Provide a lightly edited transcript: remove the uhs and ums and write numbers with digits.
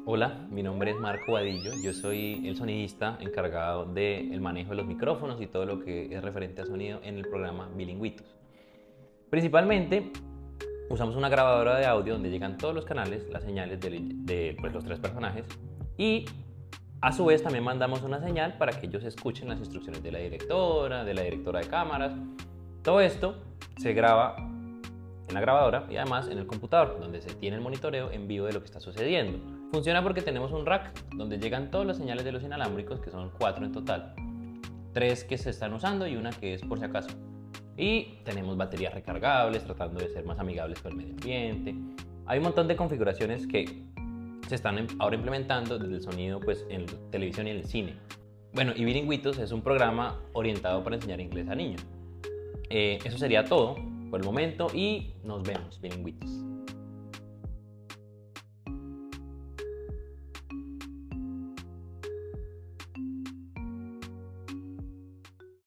Hola, mi nombre es Marco Badillo, yo soy el sonidista encargado del manejo de los micrófonos y todo lo que es referente a sonido en el programa Bilingüitos. Principalmente usamos una grabadora de audio donde llegan todos los canales, las señales de los tres personajes, y a su vez también mandamos una señal para que ellos escuchen las instrucciones de la directora de cámaras. Todo esto se graba en la grabadora y además en el computador, donde se tiene el monitoreo en vivo de lo que está sucediendo. Funciona porque tenemos un rack donde llegan todas las señales de los inalámbricos, que son 4 en total, 3 que se están usando y una que es por si acaso. Y tenemos baterías recargables, tratando de ser más amigables con el medio ambiente. Hay un montón de configuraciones que se están ahora implementando desde el sonido, pues, en televisión y en el cine. Bueno, y Bilingüitos es un programa orientado para enseñar inglés a niños. Eso sería todo por el momento y nos vemos, bilingüitos.